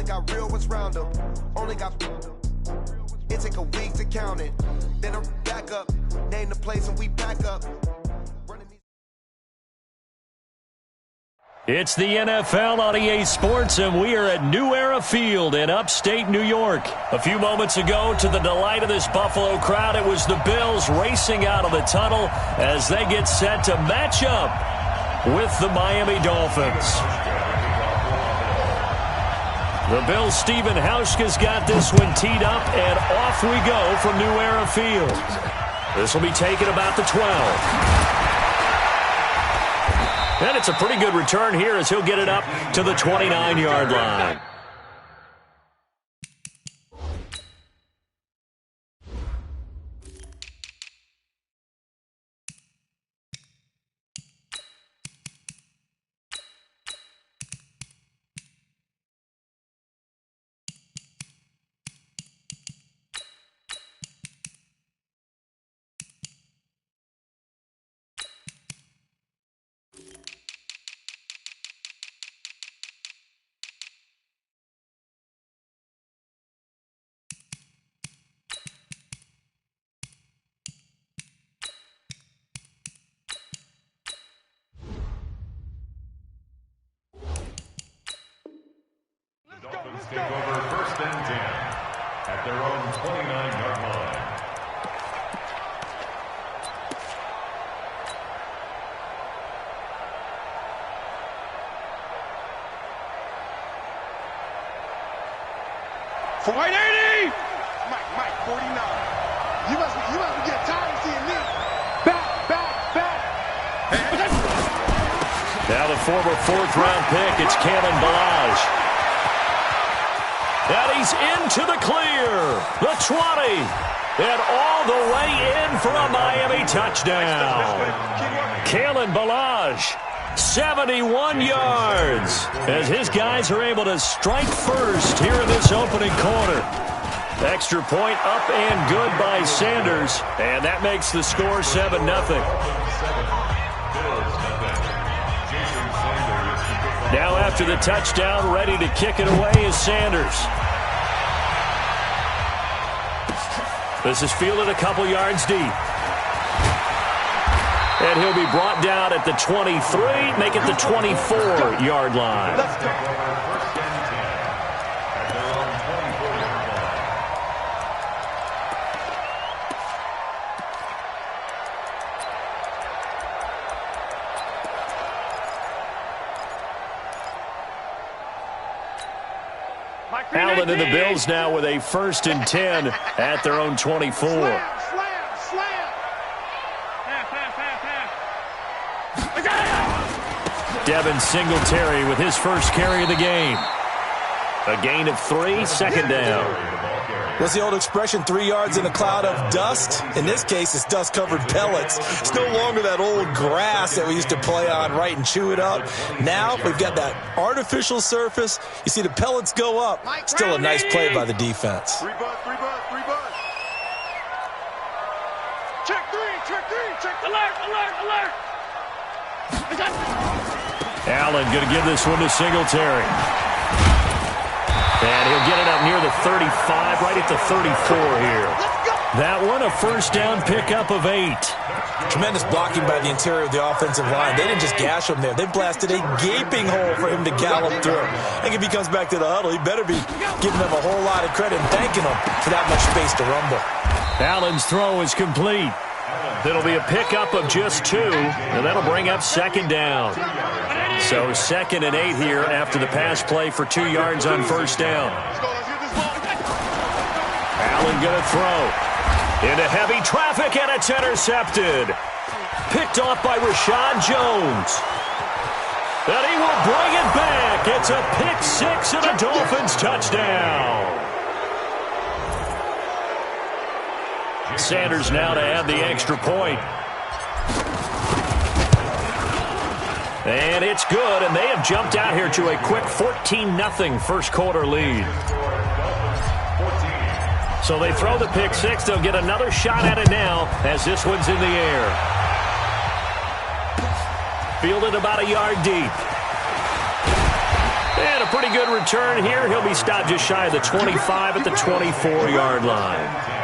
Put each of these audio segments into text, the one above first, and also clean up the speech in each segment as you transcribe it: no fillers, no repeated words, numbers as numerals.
got real ones round them. Only got it take a week to count it. Then I'm back up, name the place and we back up. It's the NFL on EA Sports, and we are at New Era Field in upstate New York. A few moments ago, to the delight of this Buffalo crowd, it was the Bills racing out of the tunnel as they get set to match up with the Miami Dolphins. The Bills' Stephen Hauschka's got this one teed up, and off we go from New Era Field. This will be taken about the 12. And it's a pretty good return here as he'll get it up to the 29-yard line. Dolphins take over first and 10 at their own 29-yard line. For 180! Mike, 49. You must be getting tired of seeing me. Back. Now the former fourth-round pick, it's Kalen Ballage. And he's into the clear. The 20. And all the way in for a Miami touchdown. Kalen Ballage, 71 yards. As his guys are able to strike first here in this opening quarter. Extra point up and good by Sanders. And that makes the score 7-0. Now after the touchdown, ready to kick it away is Sanders. This is fielded a couple yards deep. And he'll be brought down at the 23, make it the 24-yard line. Let's go. Allen and the Bills now with a 1st and 10 at their own 24. Slam. Devin Singletary with his first carry of the game. A gain of 3, second down. What's the old expression, 3 yards in a cloud of dust? In this case, it's dust-covered pellets. It's no longer that old grass that we used to play on, right, and chew it up. Now we've got that artificial surface. You see the pellets go up. Still a nice play by the defense. Three bud. Check alert. Allen going to give this one to Singletary. And he'll get it up near the 35, right at the 34 here. That one, a first down pickup of 8. Tremendous blocking by the interior of the offensive line. They didn't just gash him there. They blasted a gaping hole for him to gallop through. I think if he comes back to the huddle, he better be giving them a whole lot of credit and thanking them for that much space to rumble. Allen's throw is complete. It'll be a pickup of just 2, and that'll bring up second down. So 2nd and 8 here after the pass play for 2 yards on first down. Allen going to throw. Into heavy traffic, and it's intercepted. Picked off by Rashad Jones. And he will bring it back. It's a pick 6 and a Dolphins touchdown. Sanders now to add the extra point. And it's good, and they have jumped out here to a quick 14-0 first quarter lead. So they throw the pick 6. They'll get another shot at it now as this one's in the air. Fielded about a yard deep. And a pretty good return here. He'll be stopped just shy of the 25 at the 24-yard line.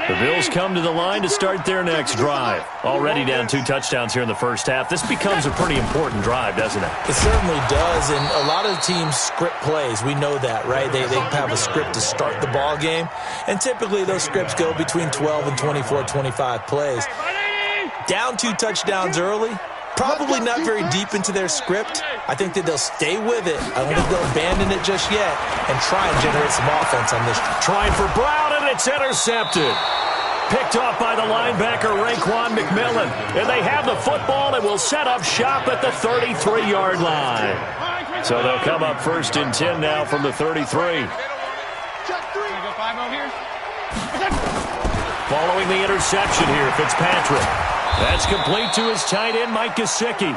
The Bills come to the line to start their next drive. Already down 2 touchdowns here in the first half. This becomes a pretty important drive, doesn't it? It certainly does, and a lot of teams script plays. We know that, right? They have a script to start the ball game, and typically those scripts go between 12 and 24, 25 plays. Down 2 touchdowns early, probably not very deep into their script. I think that they'll stay with it. I don't think they'll abandon it just yet and try and generate some offense on this. Trying for Brown, and it's intercepted. Picked off by the linebacker, Raekwon McMillan. And they have the football and will set up shop at the 33-yard line. So they'll come up 1st and 10 now from the 33. Following the interception here, Fitzpatrick. That's complete to his tight end, Mike Gesicki.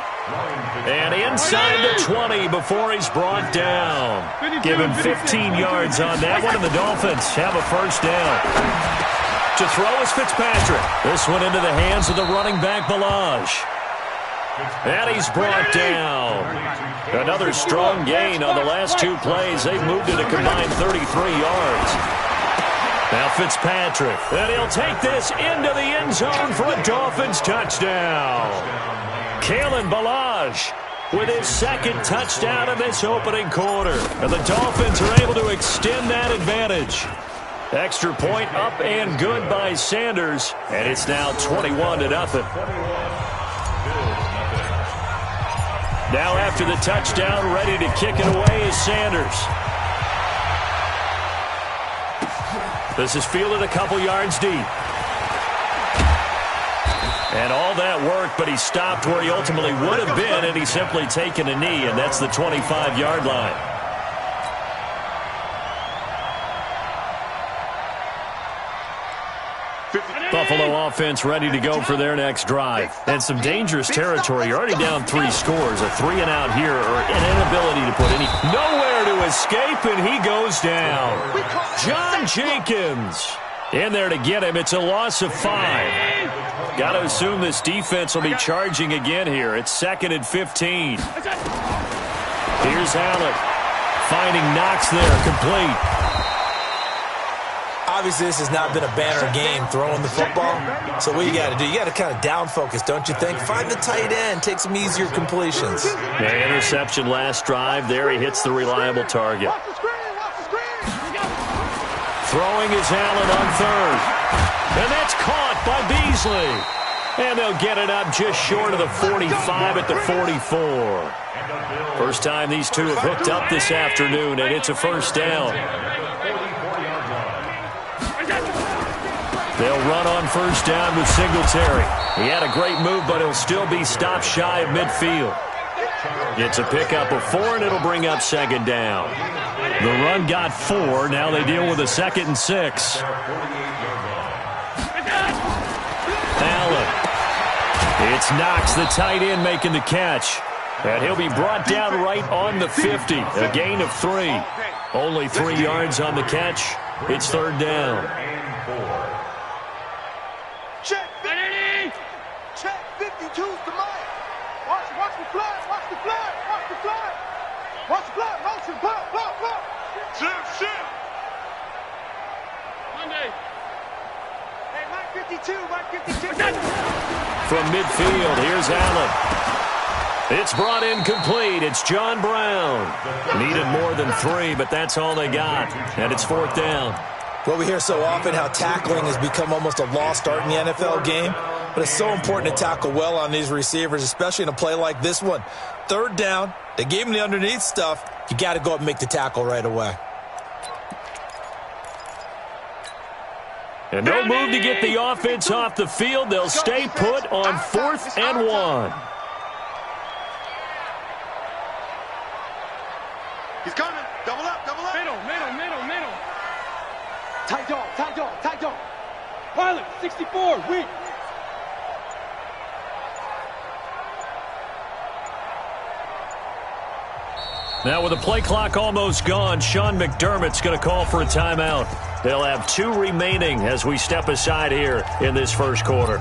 And inside the 20 before he's brought down. Give him 15 yards on that one, and the Dolphins have a first down. To throw is Fitzpatrick. This one into the hands of the running back, Balazs. And he's brought down. Another strong gain on the last 2 plays. They've moved it a combined 33 yards. Now Fitzpatrick. And he'll take this into the end zone for a Dolphins touchdown. Kalen Balazs with his 2nd touchdown of this opening quarter. And the Dolphins are able to extend that advantage. Extra point up and good by Sanders. And it's now 21-0. Now after the touchdown, ready to kick it away is Sanders. This is fielded a couple yards deep. And all that work, but he stopped where he ultimately would have been, and he's simply taken a knee, and that's the 25-yard line. Buffalo offense ready to go for their next drive. And some dangerous territory. You're already down 3 scores. A 3-and-out here, or an inability to put any. Nowhere to escape, and he goes down. John Jenkins in there to get him. It's a loss of 5. Got to assume this defense will be charging again here. It's 2nd and 15. Here's Allen. Finding Knox there, complete. Obviously, this has not been a banner game throwing the football. So what you got to do, you got to kind of down focus, don't you think? Find the tight end, take some easier completions. The interception last drive. There he hits the reliable target. Throwing is Allen on 3rd. And that's caught by Beasley. And they'll get it up just short of the 45 at the 44. First time these two have hooked up this afternoon, and it's a first down. They'll run on first down with Singletary. He had a great move, but he'll still be stopped shy of midfield. It's a pickup of 4, and it'll bring up 2nd down. The run got 4. Now they deal with a 2nd and 6. Allen. It's Knox, the tight end, making the catch. And he'll be brought down right on the 50. A gain of 3. Only 3 yards on the catch. It's 3rd down. Check 50. Check 52's the mic. Watch the flag. Watch the flag. Watch the flag. Watch the flag. Motion. Block. Shit. Monday. Hey, Mike 52. From midfield, here's Allen. It's brought in complete. It's John Brown. Needed more than 3, but that's all they got. And it's 4th down. Well, we hear so often how tackling has become almost a lost art in the NFL game, but it's so important to tackle well on these receivers, especially in a play like this one. 3rd down, they gave him the underneath stuff. You got to go up and make the tackle right away. And no move to get the offense off the field. They'll stay put on 4th and 1. He's coming. Double up. Middle. Tight dog. Pilot, 64, weak. Now with the play clock almost gone, Sean McDermott's going to call for a timeout. They'll have 2 remaining as we step aside here in this first quarter.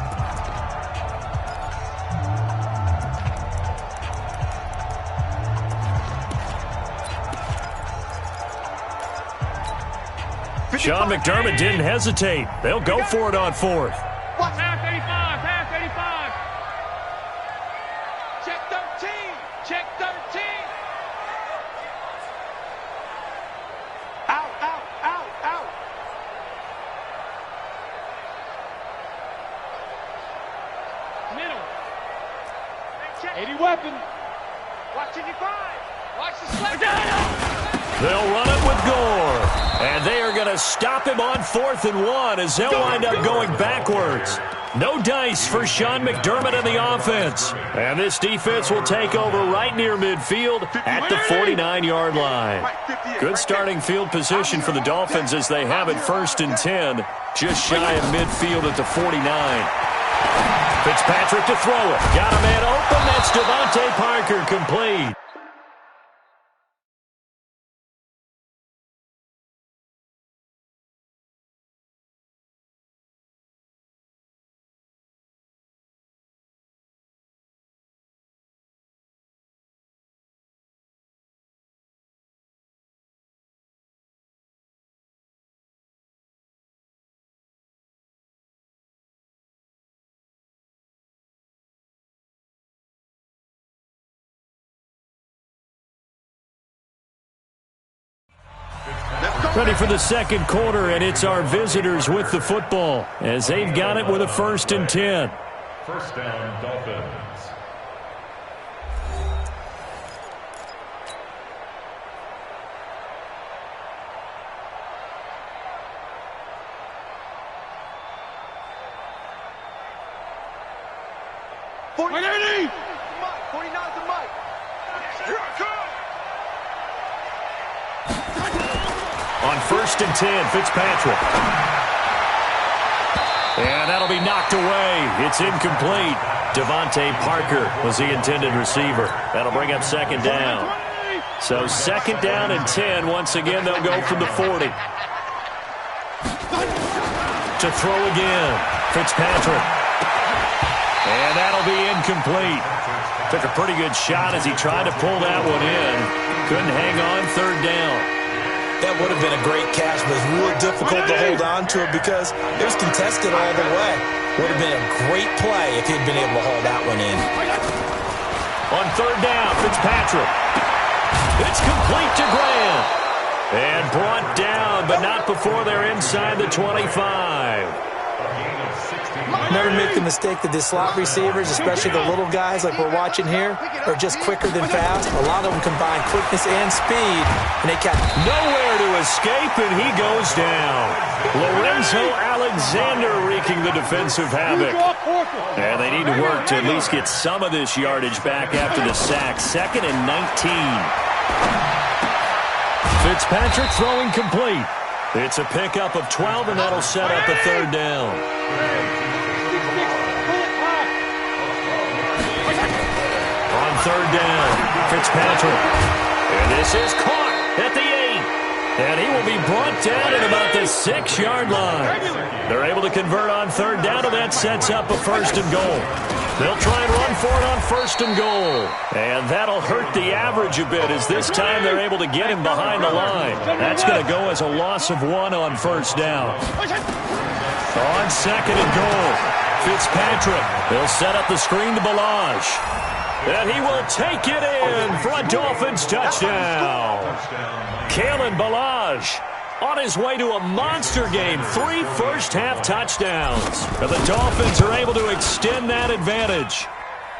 Sean McDermott didn't hesitate. They'll go for it on fourth. Watch half 85, half 85. Check 13, check 13. Out, out, out, out. Middle. 80 weapon. Watch 85. Watch the slip. They'll run it with Gore. And they are going to stop him on 4th and 1 as they'll wind up going backwards. No dice for Sean McDermott and the offense. And this defense will take over right near midfield at the 49-yard line. Good starting field position for the Dolphins as they have it 1st and 10, just shy of midfield at the 49. Fitzpatrick to throw it. Got a man open. That's Devontae Parker, complete. Ready for the second quarter, and it's our visitors with the football as they've got it with a 1st and 10. First down, Dolphins. .180. 49's the mic. Here I come. On 1st and 10, Fitzpatrick. And that'll be knocked away. It's incomplete. Devontae Parker was the intended receiver. That'll bring up 2nd down. So 2nd down and 10. Once again, they'll go from the 40. To throw again. Fitzpatrick. And that'll be incomplete. Took a pretty good shot as he tried to pull that one in. Couldn't hang on 3rd down. That would have been a great catch, but it's real difficult to hold on to it because it was contested all the way. Would have been a great play if he'd been able to haul that one in. On 3rd down, Fitzpatrick. It's complete to Graham. And brought down, but not before they're inside the 25. Never make the mistake that the slot receivers, especially the little guys like we're watching here, are just quicker than fast. A lot of them combine quickness and speed, and they catch. Nowhere to escape, and he goes down. Lorenzo Alexander wreaking the defensive havoc. And they need to work to at least get some of this yardage back after the sack. 2nd and 19. Fitzpatrick throwing complete. It's a pickup of 12, and that'll set up a 3rd down. On 3rd down, Fitzpatrick. And this is caught at the 8. And he will be brought down at about the 6-yard line. They're able to convert on 3rd down, and that sets up a 1st and goal. They'll try and run for it on 1st and goal. And that'll hurt the average a bit as this time they're able to get him behind the line. That's going to go as a loss of 1 on 1st down. On 2nd and goal, Fitzpatrick. They'll set up the screen to Balaj. And he will take it in for a Dolphins touchdown. Kalen Balaj on his way to a monster game. 3 first-half touchdowns. And the Dolphins are able to extend that advantage.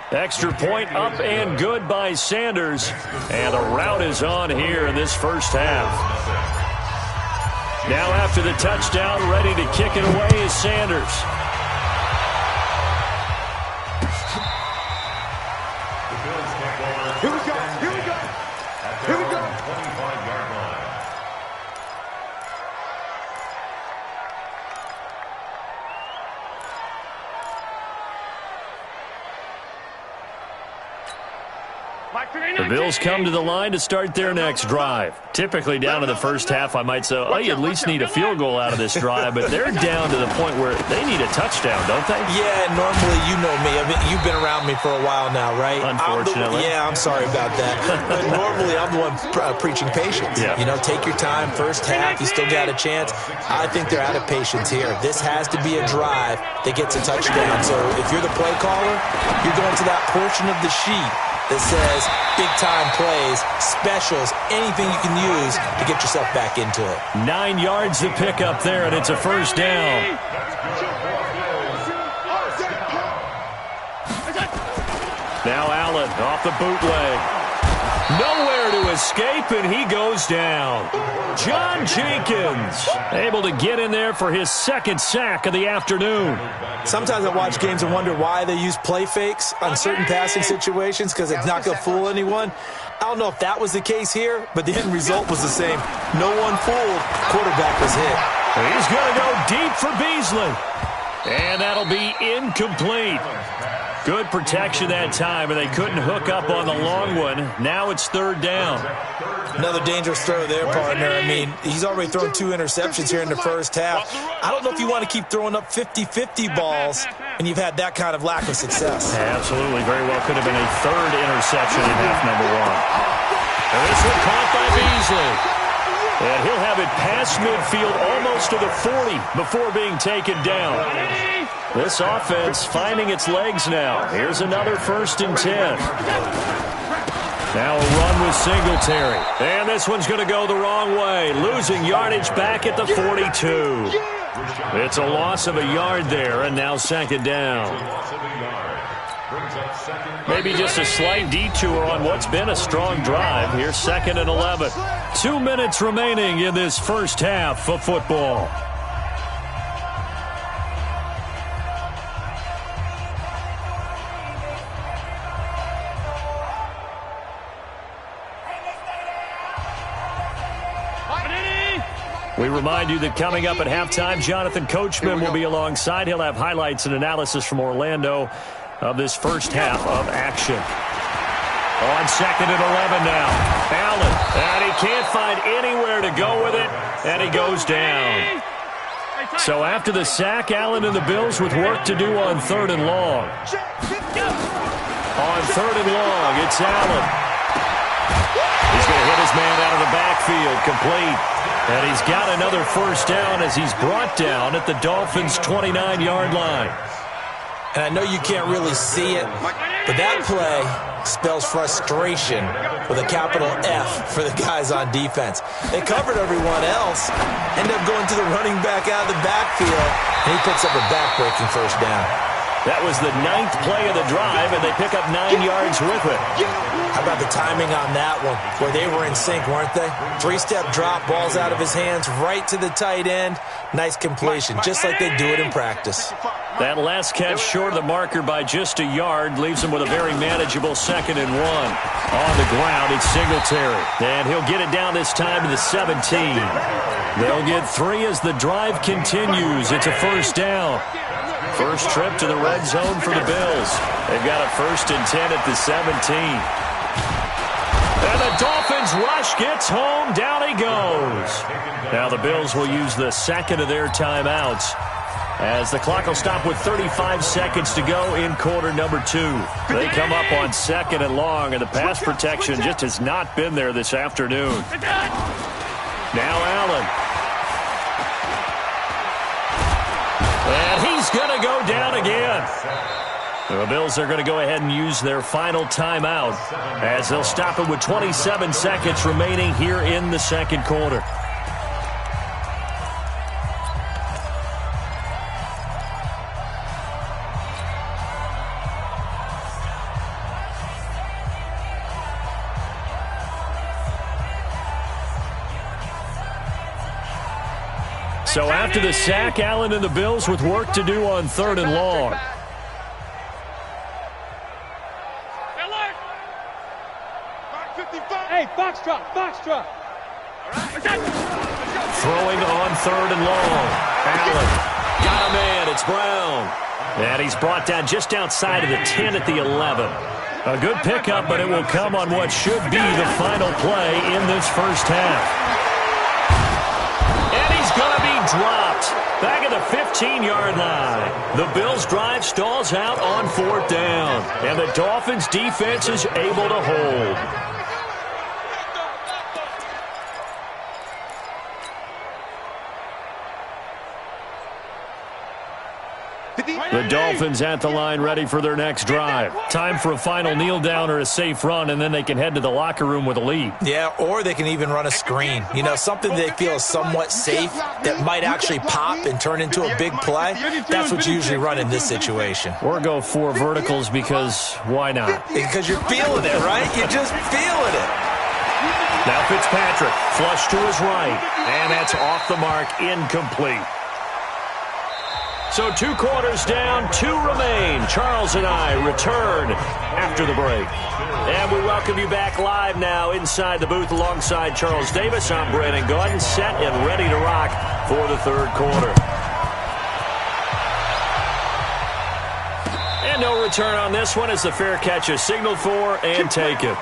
Extra point up and good by Sanders. And a rout is on here in this first half. Now after the touchdown, ready to kick it away is Sanders. Here we go. Here we go. Here we go. 25-yard line. The Bills come to the line to start their next drive. Typically down in the first half, I might say, oh, you at least need a field goal out of this drive, but they're down to the point where they need a touchdown, don't they? Yeah, normally, you know me. I mean, you've been around me for a while now, right? Unfortunately. I'm sorry about that. But normally, I'm the one preaching patience. Yeah. You know, take your time. First half, you still got a chance. I think they're out of patience here. This has to be a drive that gets a touchdown. So if you're the play caller, you're going to that portion of the sheet that says big-time plays, specials, anything you can use to get yourself back into it. 9 yards to pick up there, and it's a first down. Now Allen off the bootleg. Nowhere to escape, and he goes down. John Jenkins able to get in there for his second sack of the afternoon. Sometimes I watch games and wonder why they use play fakes on certain passing situations because it's not going to fool anyone. I don't know if that was the case here, but the end result was the same. No one fooled. Quarterback was hit. He's going to go deep for Beasley. And that'll be incomplete. Good protection that time, and they couldn't hook up on the long one. Now it's third down. Another dangerous throw there, partner. I mean, he's already thrown 2 interceptions here in the first half. I don't know if you want to keep throwing up 50-50 balls, and you've had that kind of lack of success. Absolutely. Very well could have been a third interception in half number 1. And this one caught by Beasley. And he'll have it past midfield almost to the 40 before being taken down. This offense finding its legs now. Here's another 1st and 10. Now a run with Singletary. And this one's going to go the wrong way. Losing yardage back at the 42. It's a loss of a yard there, and now second down. Maybe just a slight detour on what's been a strong drive. Here's 2nd and 11. 2 minutes remaining in this first half of football. We remind you that coming up at halftime, Jonathan Coachman will be alongside. He'll have highlights and analysis from Orlando of this first half of action. On 2nd and 11 now. Allen, and he can't find anywhere to go with it, and he goes down. So after the sack, Allen and the Bills with work to do on 3rd and long. On 3rd and long, it's Allen. He's going to hit his man out of the backfield, complete. And he's got another first down as he's brought down at the Dolphins' 29-yard line. And I know you can't really see it, but that play spells frustration with a capital F for the guys on defense. They covered everyone else, end up going to the running back out of the backfield, and he picks up a back-breaking first down. That was the 9th play of the drive, and they pick up 9 yards with it. How about the timing on that one, where they were in sync, weren't they? 3-step drop, balls out of his hands, right to the tight end. Nice completion, just like they do it in practice. That last catch short of the marker by just a yard leaves him with a very manageable 2nd and 1. On the ground, it's Singletary. And he'll get it down this time to the 17. They'll get 3 as the drive continues. It's a first down. First trip to the red zone for the Bills. They've got a 1st and 10 at the 17. And the Dolphins rush gets home. Down he goes. Now the Bills will use the 2nd of their timeouts as the clock will stop with 35 seconds to go in quarter number 2. They come up on 2nd and long, and the pass protection just has not been there this afternoon. Now Allen. And he's going to go down again. The Bills are going to go ahead and use their final timeout as they'll stop it with 27 seconds remaining here in the second quarter. So after the sack, Allen and the Bills with work to do on 3rd and long. Hey, Foxtrot, Foxtrot. Throwing on 3rd and long. Allen got a man. It's Brown. And he's brought down just outside of the 10 at the 11. A good pickup, but it will come on what should be the final play in this first half. And he's going to be dropped back at the 15-yard line. The Bills' drive stalls out on 4th down, and the Dolphins' defense is able to hold. The Dolphins at the line ready for their next drive. Time for a final kneel down or a safe run, and then they can head to the locker room with a lead. Yeah, or they can even run a screen. You know, something they feel is somewhat safe that might actually pop and turn into a big play. That's what you usually run in this situation. Or go 4 verticals because why not? Because you're feeling it, right? You're just feeling it. Now Fitzpatrick, flush to his right, and that's off the mark, incomplete. So 2 quarters down, 2 remain. Charles and I return after the break. And we welcome you back live now inside the booth alongside Charles Davis. I'm Brandon Gordon, set and ready to rock for the 3rd quarter. And no return on this one as the fair catch is signaled for and taken.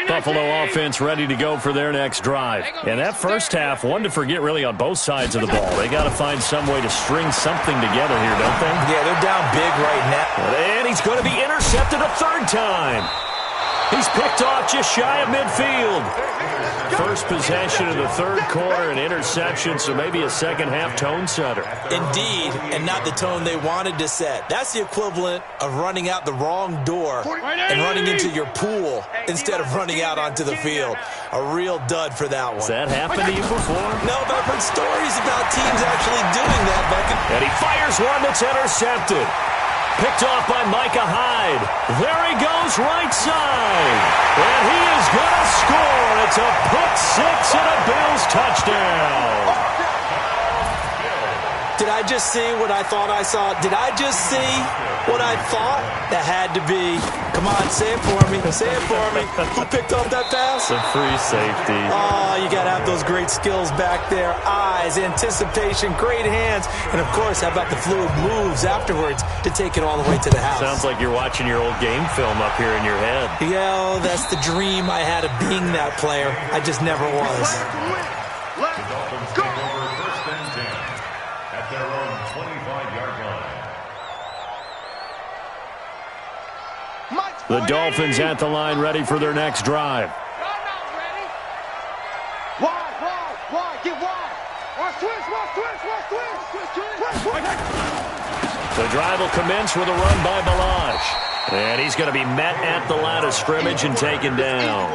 Buffalo offense ready to go for their next drive. And that first half, one to forget really on both sides of the ball. They got to find some way to string something together here, don't they? Yeah, they're down big right now. And he's going to be intercepted a 3rd time. He's picked off just shy of midfield. First possession of the 3rd quarter, an interception, so maybe a second-half tone setter. Indeed, and not the tone they wanted to set. That's the equivalent of running out the wrong door and running into your pool instead of running out onto the field. A real dud for that one. Has that happened to you before? No, but I've heard stories about teams actually doing that, Bucket. And he fires one that's intercepted. Picked off by Micah Hyde. There he goes right side. And he is going to score. It's a pick 6 and a Bills touchdown. Did I just see what I thought I saw? Did I just see what I thought? That had to be. Come on, say it for me. Say it for me. Who picked off that pass? The free safety. Oh, you got to have those great skills back there. Eyes, anticipation, great hands. And, of course, how about the fluid moves afterwards to take it all the way to the house? Sounds like you're watching your old game film up here in your head. Yeah, that's the dream I had of being that player. I just never was. Their own 25-yard line. The Dolphins at the line ready for their next drive. Wide, get wide. Watch twist. The drive will commence with a run by Balaj. And he's going to be met at the line of scrimmage and taken down.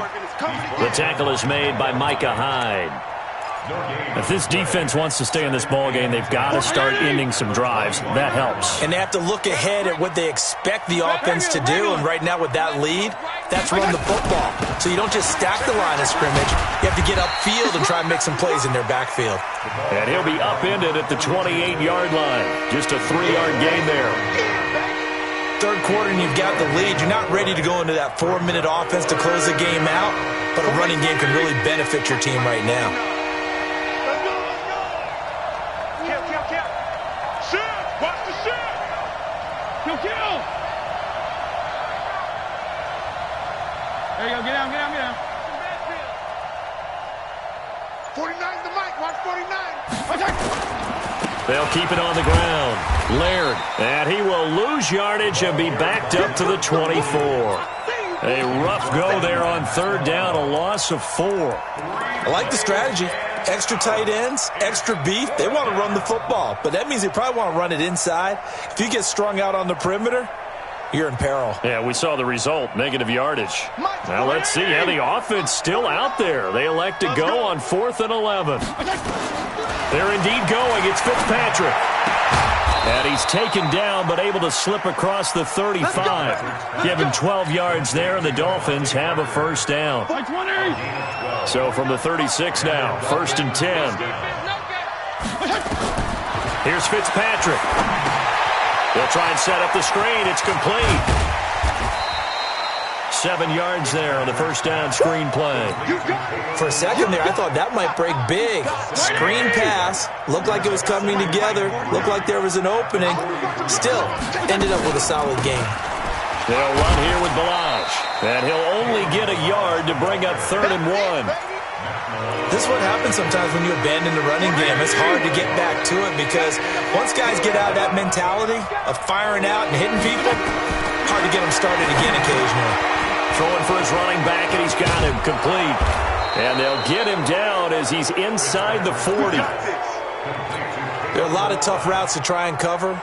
The tackle is made by Micah Hyde. If this defense wants to stay in this ballgame, they've got to start ending some drives. That helps. And they have to look ahead at what they expect the offense to do. And right now with that lead, that's run the football. So you don't just stack the line of scrimmage. You have to get upfield and try and make some plays in their backfield. And he'll be upended at the 28-yard line. Just a 3-yard gain there. 3rd quarter and you've got the lead. You're not ready to go into that 4-minute offense to close the game out. But a running game can really benefit your team right now. Kill. There you go. Get down. 49's the mic. Watch 49. They'll keep it on the ground. Laird. And he will lose yardage and be backed up to the 24. A rough go there on 3rd down. A loss of 4. I like the strategy. Extra tight ends, extra beef. They want to run the football, but that means they probably want to run it inside. If you get strung out on the perimeter, you're in peril. Yeah, we saw the result, negative yardage. Now let's see how the offense still out there. They elect to go on 4th and 11. They're indeed going. It's Fitzpatrick. And he's taken down, but able to slip across the 35. Given 12 yards there, and the Dolphins have a 1st down. So from the 36 now, 1st and 10. Here's Fitzpatrick. They'll try and set up the screen. It's complete. 7 yards there on the first down screen play. For a second there, I thought that might break big. Screen pass, looked like it was coming together, looked like there was an opening. Still, ended up with a solid game. They'll run here with Balazs, and he'll only get a yard to bring up 3rd and 1. This is what happens sometimes when you abandon the running game. It's hard to get back to it because once guys get out of that mentality of firing out and hitting people, hard to get them started again occasionally. Throwing for his running back, and he's got him complete. And they'll get him down as he's inside the 40. There are a lot of tough routes to try and cover.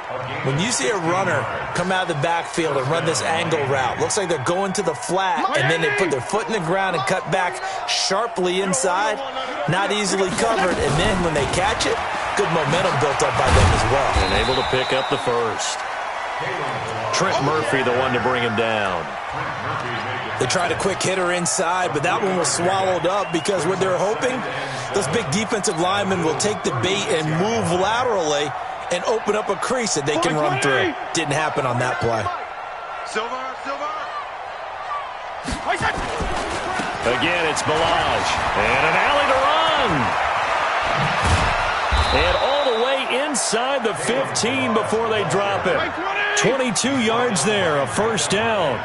When you see a runner come out of the backfield and run this angle route, looks like they're going to the flat, and then they put their foot in the ground and cut back sharply inside, not easily covered, and then when they catch it, good momentum built up by them as well. And able to pick up the first. Trent Murphy, the one to bring him down. They tried a quick hitter inside, but that one was swallowed up because what they're hoping, those big defensive linemen will take the bait and move laterally and open up a crease that they can run through. Didn't happen on that play. Again, it's Balazs. And an alley to run. And all the way inside the 15 before they drop it. 22 yards there, a first down.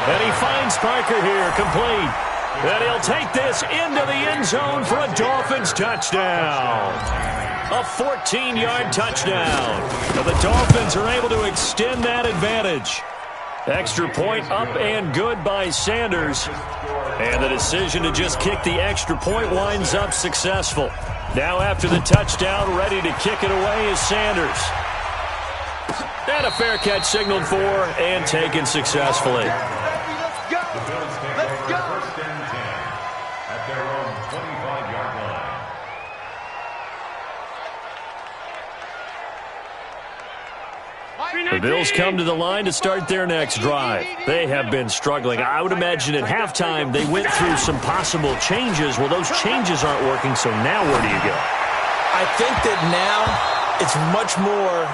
And he finds Parker here, complete. And he'll take this into the end zone for a Dolphins touchdown. A 14-yard touchdown. And the Dolphins are able to extend that advantage. Extra point up and good by Sanders. And the decision to just kick the extra point winds up successful. Now after the touchdown, ready to kick it away is Sanders. And a fair catch signaled for and taken successfully. The Bills come to the line to start their next drive. They have been struggling. I would imagine at halftime they went through some possible changes. Well, those changes aren't working, so now where do you go? I think that now it's much more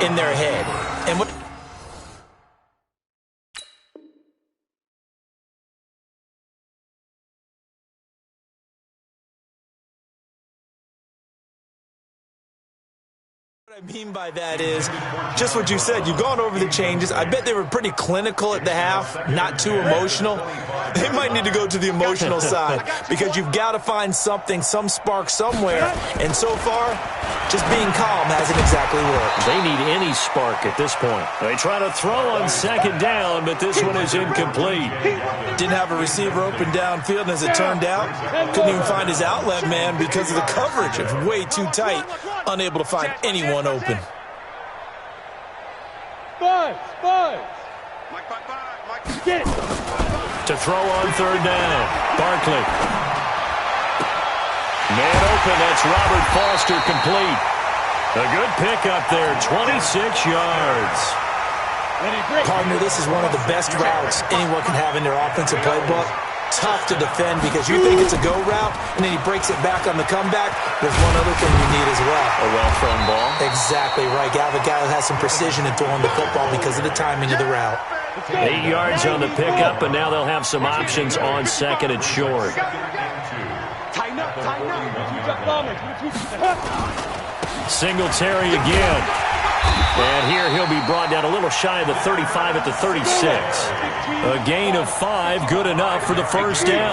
in their head. And what I mean by that is just what you said. You've gone over the changes. I bet they were pretty clinical at the half, not too emotional. They might need to go to the emotional side because you've got to find something, some spark somewhere. And so far, just being calm hasn't exactly worked. They need any spark at this point. They try to throw on second down, but this one is incomplete. Didn't have a receiver open downfield, and as it turned out, couldn't even find his outlet man because of the coverage. It's way too tight, unable to find anyone open. To throw on third down, Barkley. Man open, that's Robert Foster, complete. A good pickup there, 26 yards. Partner, this is one of the best routes anyone can have in their offensive playbook. Tough to defend because you think it's a go route, and then he breaks it back on the comeback. There's one other thing you need as well. A well-thrown ball. Exactly right. You have a guy who has some precision in throwing the football because of the timing of the route. 8 yards on the pickup, and now they'll have some options on second and short. Singletary again. And here he'll be brought down a little shy of the 35 at the 36. A gain of 5, good enough for the first down.